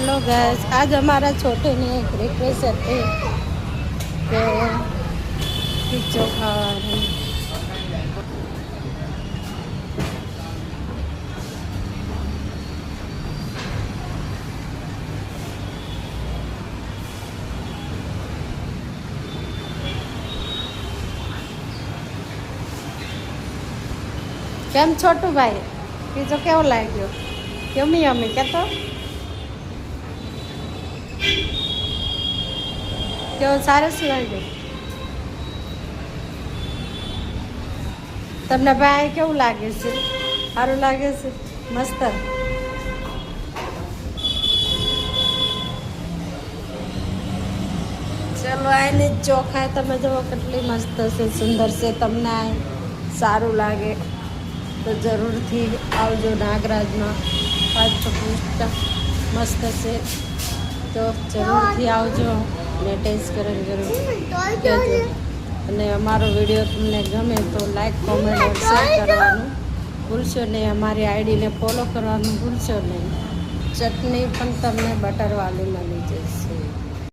Hello guys, आज हमारा छोटे ने एक रिक्वेस्ट थी कि पिज्जा खावा। કેમ છોટું ભાઈ પીઝો કેવો લાગ્યો? યમી યમી કહેતો કેવો સરસ લાગ્યો તમને ભાઈ? કેવું લાગે છે? સારું લાગે છે? મસ્ત. ચલો આને ચોખા તમે જુઓ કેટલી મસ્ત છે, સુંદર છે. તમને સારું લાગે તો જરૂરથી આવજો નાગરાજમાં. 5 પીસ મસ્ત છે તો જરૂરથી આવજો અને ટેસ્ટ કરીને જરૂર કહેજો. અને અમારો વિડીયો તમને ગમે તો લાઈક, કોમેન્ટ અને શેર કરવાનું ભૂલશો નહીં. અમારી આઈડીને ફોલો કરવાનું ભૂલશો નહીં. ચટણી પણ તમને બટરવાળી મળી જશે.